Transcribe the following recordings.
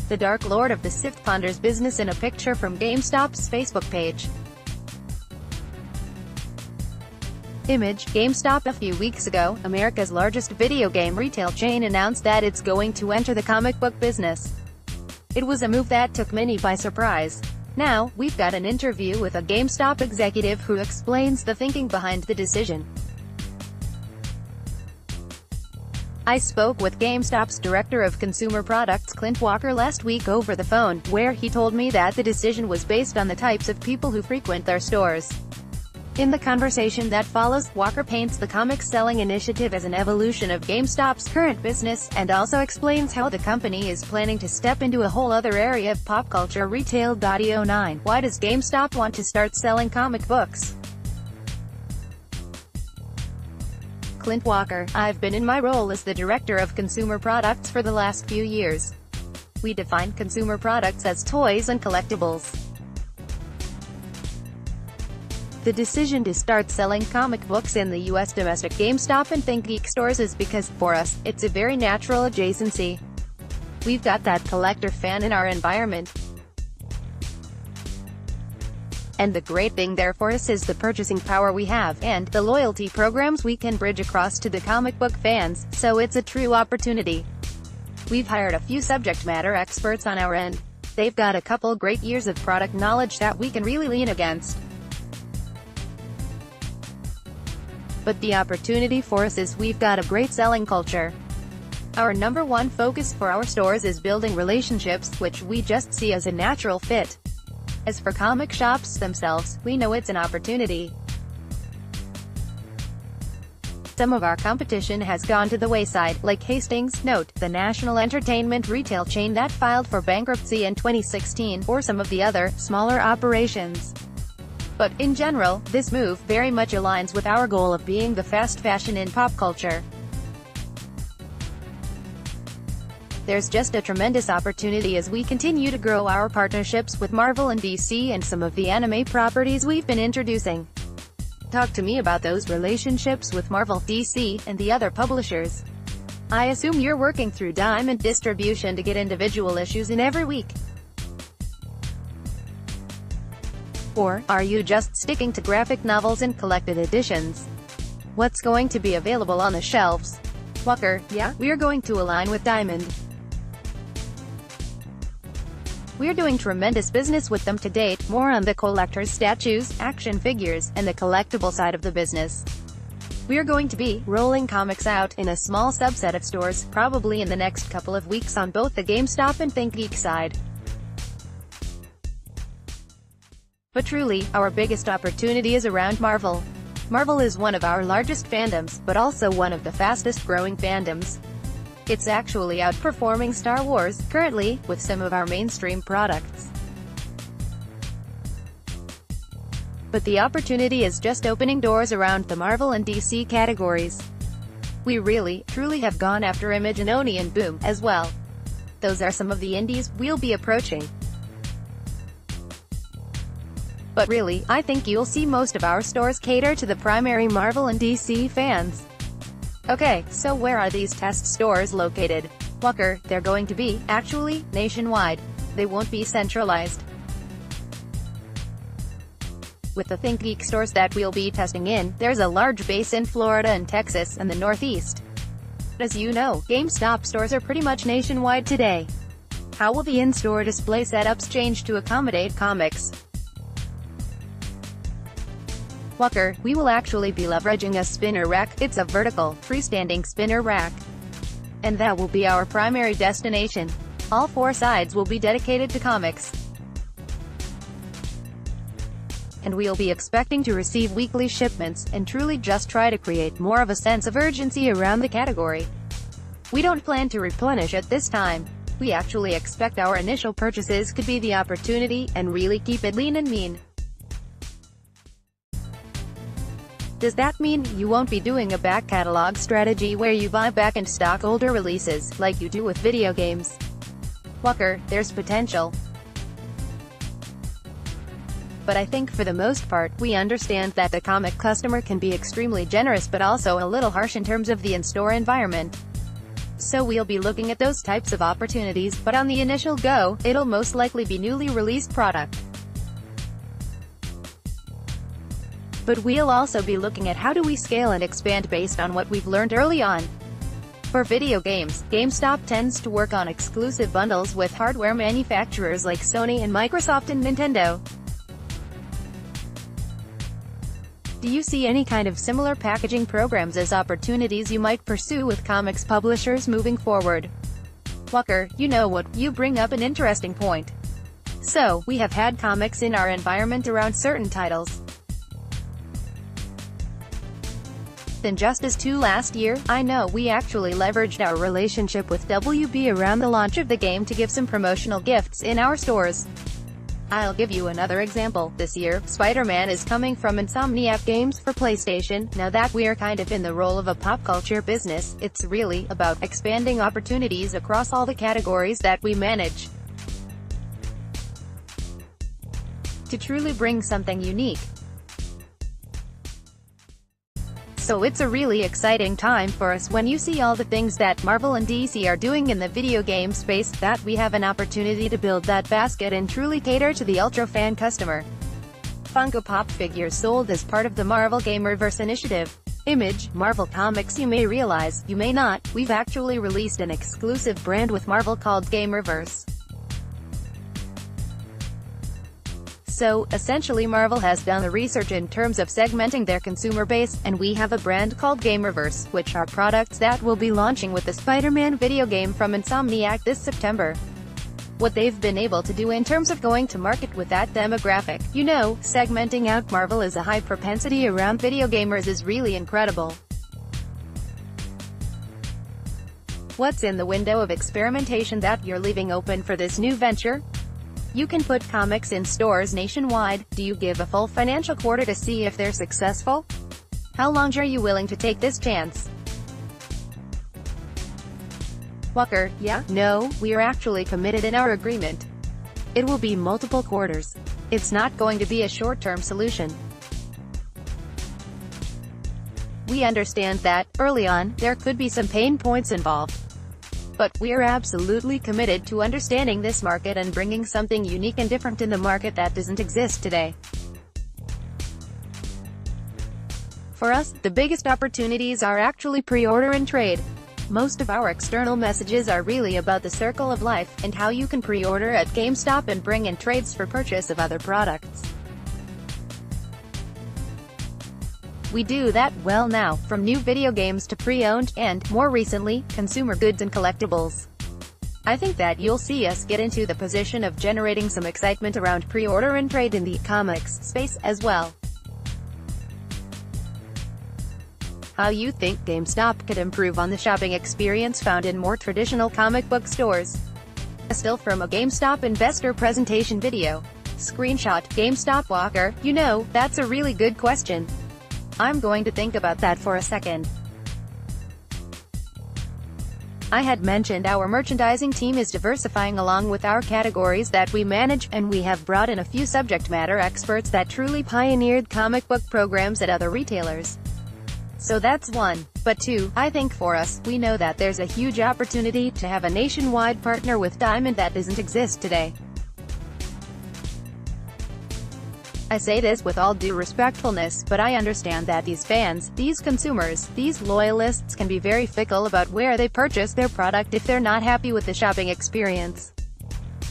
The Dark Lord of the Sith ponders business in a picture from GameStop's Facebook page. Image, GameStop. A few weeks ago, America's largest video game retail chain announced that it's going to enter the comic book business. It was a move that took many by surprise. Now, we've got an interview with a GameStop executive who explains the thinking behind the decision. I spoke with GameStop's Director of Consumer Products Clint Walker last week over the phone, where he told me that the decision was based on the types of people who frequent their stores. In the conversation that follows, Walker paints the comics selling initiative as an evolution of GameStop's current business, and also explains how the company is planning to step into a whole other area of pop culture retail. 09. Why does GameStop want to start selling comic books? Clint Walker: I've been in my role as the Director of Consumer Products for the last few years. We define consumer products as toys and collectibles. The decision to start selling comic books in the U.S. domestic GameStop and ThinkGeek stores is because, for us, it's a very natural adjacency. We've got that collector fan in our environment. And the great thing there for us is the purchasing power we have, and the loyalty programs we can bridge across to the comic book fans, so it's a true opportunity. We've hired a few subject matter experts on our end. They've got a couple great years of product knowledge that we can really lean against. But the opportunity for us is we've got a great selling culture. Our number one focus for our stores is building relationships, which we just see as a natural fit. As for comic shops themselves, we know it's an opportunity. Some of our competition has gone to the wayside, like Hastings, Note, the national entertainment retail chain that filed for bankruptcy in 2016, or some of the other, smaller operations. But, in general, this move very much aligns with our goal of being the fast fashion in pop culture. There's just a tremendous opportunity as we continue to grow our partnerships with Marvel and DC and some of the anime properties we've been introducing. Talk to me about those relationships with Marvel, DC, and the other publishers. I assume you're working through Diamond Distribution to get individual issues in every week. Or, are you just sticking to graphic novels and collected editions? What's going to be available on the shelves? Walker: yeah, we're going to align with Diamond. We're doing tremendous business with them to date, more on the collector's statues, action figures, and the collectible side of the business. We're going to be rolling comics out in a small subset of stores, probably in the next couple of weeks on both the GameStop and ThinkGeek side. But truly, our biggest opportunity is around Marvel. Marvel is one of our largest fandoms, but also one of the fastest-growing fandoms. It's actually outperforming Star Wars, currently, with some of our mainstream products. But the opportunity is just opening doors around the Marvel and DC categories. We really, truly have gone after Image and Oni and Boom, as well. Those are some of the indies we'll be approaching. But really, I think you'll see most of our stores cater to the primary Marvel and DC fans. Okay, so where are these test stores located? Walker: they're going to be, actually, nationwide. They won't be centralized. With the ThinkGeek stores that we'll be testing in, there's a large base in Florida and Texas, and the Northeast. As you know, GameStop stores are pretty much nationwide today. How will the in-store display setups change to accommodate comics? Walker: we will actually be leveraging a spinner rack. It's a vertical, freestanding spinner rack. And that will be our primary destination. All four sides will be dedicated to comics. And we'll be expecting to receive weekly shipments, and truly just try to create more of a sense of urgency around the category. We don't plan to replenish at this time. We actually expect our initial purchases could be the opportunity, and really keep it lean and mean. Does that mean you won't be doing a back catalog strategy where you buy back and stock older releases, like you do with video games? Walker: there's potential. But I think for the most part, we understand that the comic customer can be extremely generous but also a little harsh in terms of the in-store environment. So we'll be looking at those types of opportunities, but on the initial go, it'll most likely be newly released product. But we'll also be looking at how do we scale and expand based on what we've learned early on. For video games, GameStop tends to work on exclusive bundles with hardware manufacturers like Sony and Microsoft and Nintendo. Do you see any kind of similar packaging programs as opportunities you might pursue with comics publishers moving forward? Walker, you know what, you bring up an interesting point. So, we have had comics in our environment around certain titles. Injustice 2 last year, I know we actually leveraged our relationship with WB around the launch of the game to give some promotional gifts in our stores. I'll give you another example. This year, Spider-Man is coming from Insomniac Games for PlayStation. Now that we're kind of in the role of a pop culture business, it's really about expanding opportunities across all the categories that we manage, to truly bring something unique. So it's a really exciting time for us when you see all the things that Marvel and DC are doing in the video game space, that we have an opportunity to build that basket and truly cater to the ultra-fan customer. Funko Pop figures sold as part of the Marvel Gamerverse initiative. Image, Marvel Comics. You may realize, you may not, we've actually released an exclusive brand with Marvel called Gamerverse. So, essentially Marvel has done the research in terms of segmenting their consumer base, and we have a brand called Gamerverse, which are products that will be launching with the Spider-Man video game from Insomniac this September. What they've been able to do in terms of going to market with that demographic, you know, segmenting out Marvel as a high propensity around video gamers, is really incredible. What's in the window of experimentation that you're leaving open for this new venture? You can put comics in stores nationwide. Do you give a full financial quarter to see if they're successful? How long are you willing to take this chance? Walker, yeah, no, we're actually committed in our agreement. It will be multiple quarters. It's not going to be a short-term solution. We understand that, early on, there could be some pain points involved. But we're absolutely committed to understanding this market and bringing something unique and different in the market that doesn't exist today. For us, the biggest opportunities are actually pre-order and trade. Most of our external messages are really about the circle of life, and how you can pre-order at GameStop and bring in trades for purchase of other products. We do that well now, from new video games to pre-owned, and, more recently, consumer goods and collectibles. I think that you'll see us get into the position of generating some excitement around pre-order and trade in the comics space as well. How you think GameStop could improve on the shopping experience found in more traditional comic book stores? A still from a GameStop investor presentation video. Screenshot, GameStop. Walker, you know, that's a really good question. I'm going to think about that for a second. I had mentioned our merchandising team is diversifying along with our categories that we manage, and we have brought in a few subject matter experts that truly pioneered comic book programs at other retailers. So that's one. But two, I think for us, we know that there's a huge opportunity to have a nationwide partner with Diamond that doesn't exist today. I say this with all due respectfulness, but I understand that these fans, these consumers, these loyalists can be very fickle about where they purchase their product if they're not happy with the shopping experience.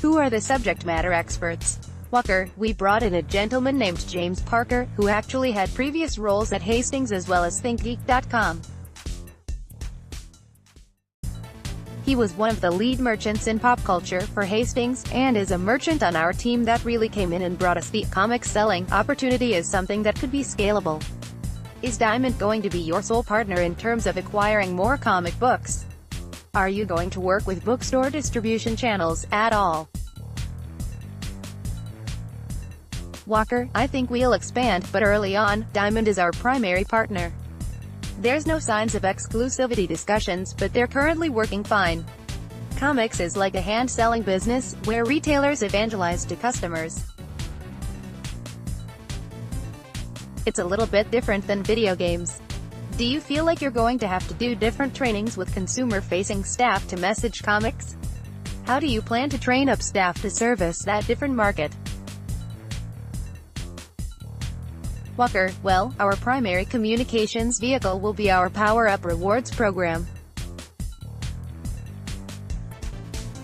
Who are the subject matter experts? Walker, we brought in a gentleman named James Parker, who actually had previous roles at Hastings as well as ThinkGeek.com. He was one of the lead merchants in pop culture for Hastings, and is a merchant on our team that really came in and brought us the comic selling opportunity as something that could be scalable. Is Diamond going to be your sole partner in terms of acquiring more comic books? Are you going to work with bookstore distribution channels at all? Walker, I think we'll expand, but early on, Diamond is our primary partner. There's no signs of exclusivity discussions, but they're currently working fine. Comics is like a hand-selling business, where retailers evangelize to customers. It's a little bit different than video games. Do you feel like you're going to have to do different trainings with consumer-facing staff to message comics? How do you plan to train up staff to service that different market? Walker: well, our primary communications vehicle will be our Power Up Rewards program.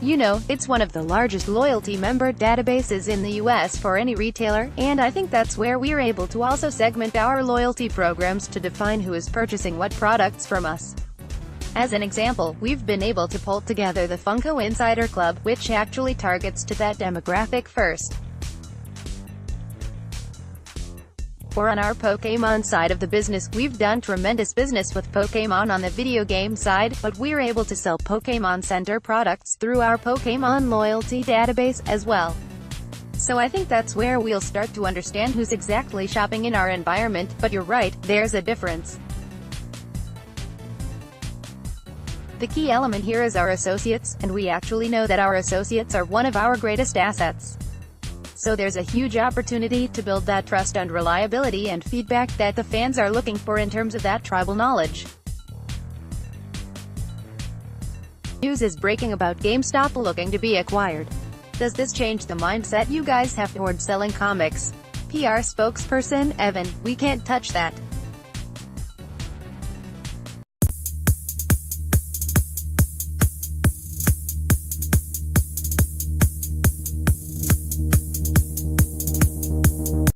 You know, it's one of the largest loyalty member databases in the US for any retailer, and I think that's where we're able to also segment our loyalty programs to define who is purchasing what products from us. As an example, we've been able to pull together the Funko Insider Club, which actually targets to that demographic first. Or on our Pokémon side of the business, we've done tremendous business with Pokémon on the video game side, but we're able to sell Pokémon Center products through our Pokémon loyalty database as well. So I think that's where we'll start to understand who's exactly shopping in our environment, but you're right, there's a difference. The key element here is our associates, and we actually know that our associates are one of our greatest assets. So there's a huge opportunity to build that trust and reliability and feedback that the fans are looking for in terms of that tribal knowledge. News is breaking about GameStop looking to be acquired. Does this change the mindset you guys have toward selling comics? PR spokesperson: Evan: we can't touch that.